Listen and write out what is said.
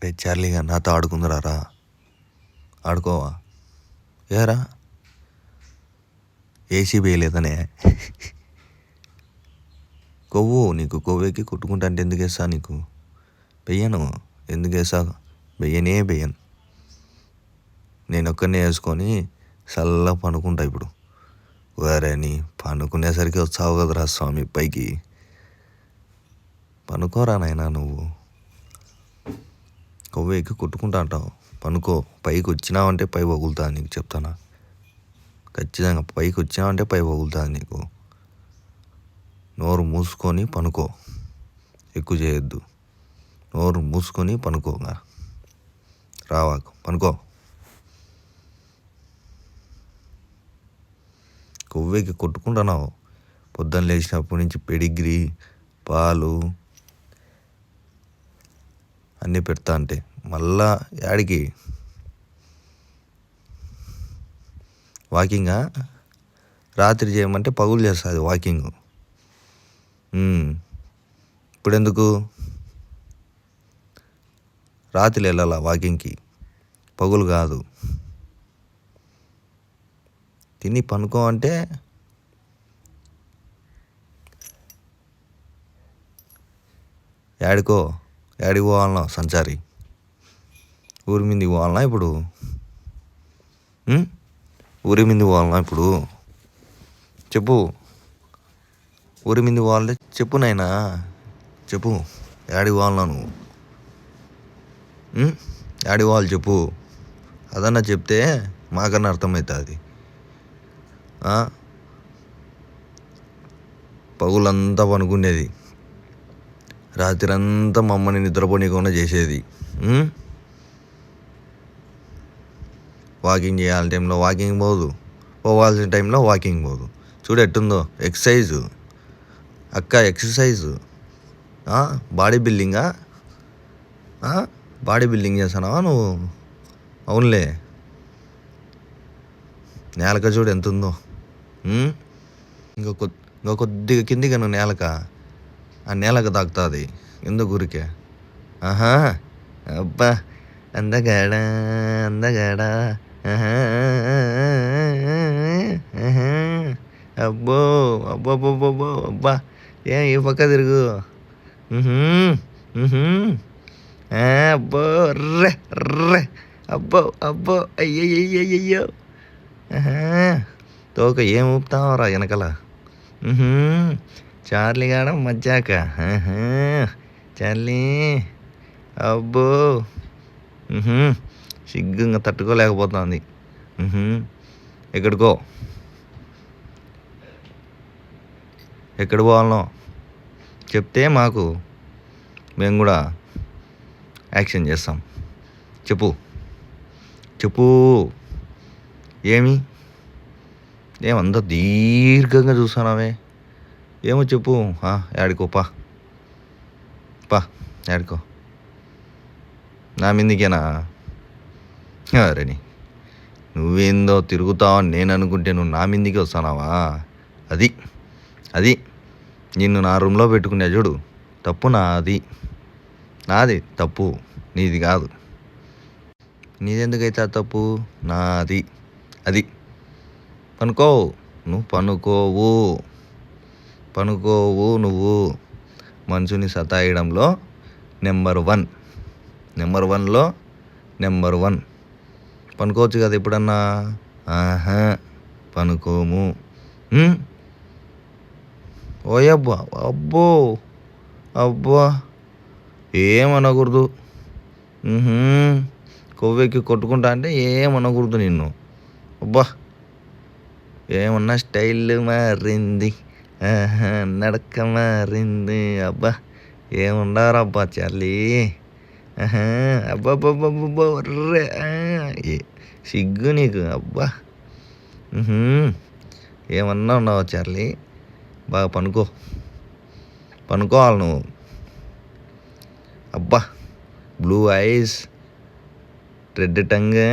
రే చార్లీగా నాతో ఆడుకుందరా రా. ఆడుకోవా? ఏరా ఏసీ వేయలేదనే కొవ్వు నీకు కొవ్వెక్కి కొట్టుకుంటా అంటే ఎందుకు వేస్తా నీకు? వెయ్యను. ఎందుకు వేస్తా? వెయ్యను. నేను ఒక్కనే వేసుకొని చల్లగా పనుకుంటా ఇప్పుడు. వేరేని పనుకునేసరికి వచ్చావు కదరా స్వామి పైకి. పనుకోరా నాయనా నువ్వు. కొవ్వు ఎక్కి కొట్టుకుంటా అంటావు. పనుకో. పైకి వచ్చినావంటే పై పగులుతుంది నీకు చెప్తానా. ఖచ్చితంగా పైకి వచ్చినావంటే పై పగులుతుంది నీకు. నోరు మూసుకొని పనుకో. ఎక్కువ చేయొద్దు. నోరు మూసుకొని పనుకోగా. రావాకు పనుకో. కొవ్వెక్కి కొట్టుకుంటున్నావు. పొద్దున్న లేచినప్పటి నుంచి పెడిగ్రీ పాలు అన్నీ పెడతా అంటే మళ్ళా యాడికి? వాకింగా? రాత్రి చేయమంటే పగులు చేస్తుంది వాకింగ్. ఇప్పుడెందుకు? రాత్రి వెళ్ళాలా వాకింగ్కి, పగులు కాదు. తిని పనుకో అంటే యాడికి పోవాలన్నా సంచారి? ఊరి మీదకి పోవాలన్నా ఇప్పుడు? ఊరి మీదకి పోవాలన్నా ఇప్పుడు? చెప్పు. ఊరి మీదకి పోవాలంటే చెప్పు నాయనా, చెప్పు. యాడికి పోవాలన్నా నువ్వు? యాడికి పోవాలి చెప్పు. అదన్నా చెప్తే మాకన్నా అర్థమవుతుంది. పగులంతా పనుకునేది, రాత్రి అంతా మమ్మల్ని నిద్రపోనీకుండా చేసేది. వాకింగ్ చేయాలి టైంలో వాకింగ్ పోదు, పోవాల్సిన టైంలో వాకింగ్ పోదు. చూడు ఎట్టుందో ఎక్సర్సైజు. అక్క ఎక్సర్సైజు. బాడీ బిల్డింగా? బాడీ బిల్డింగ్ చేస్తున్నావా నువ్వు? అవునులే. నేలక చూడు ఎంత ఉందో. ఇంకో కొద్దిగా కిందిగా నువ్వు నేలక, ఆ నేలకు తాకుతుంది. ఎందుకు ఊరికే? అబ్బా అందగాడా అందగాడా. అబ్బో అబ్బో అబ్బా. ఈ పక్క తిరుగు. అబ్బో ర్రే ర్రే. అబ్బో అయ్యయ్యో. తోక ఏం ఊపుతావరా వెనకల? చార్లీ గాడ మజ్జాక. చార్లీ అబ్బో సిగ్గుగా తట్టుకోలేకపోతుంది. ఎక్కడికి పోవాలనో చెప్తే మాకు మేము కూడా యాక్షన్ చేస్తాం. చెప్పు. ఏమంతా దీర్ఘంగా చూస్తున్నావే? ఏమో చెప్పు. యాడికో పా యాడికో. నా మీదికేనా? అరేని నువ్వేందో తిరుగుతావని నేను అనుకుంటే నువ్వు నా మీదికి వస్తున్నావా? అది నిన్ను నా రూమ్లో పెట్టుకునే చూడు. తప్పు నాది తప్పు, నీది కాదు. నీదెందుకైతే తప్పు? నాది. అది పనుకో. నువ్వు పనుకోవు. నువ్వు మనుషుని సతాయిడంలో నెంబర్ 1లో నెంబర్ 1. పనుకోవచ్చు కదా ఎప్పుడన్నా? పనుకోము. ఓయబ్బా అబ్బా ఏమనకూడదు. కొవ్వెక్కి కొట్టుకుంటా అంటే ఏమనకూడదు నిన్ను. అబ్బా ఏమన్నా స్టైల్ మారింది, నడక మారింది. అబ్బా ఏముండారబ్బా చార్లీ. అబ్బా ర్రే. సిగ్గు నీకు. అబ్బా ఏమన్నా ఉన్నావా చార్లీ? బాగా పనుకోవాలి నువ్వు. అబ్బా బ్లూ ఐస్, రెడ్ టంగ్,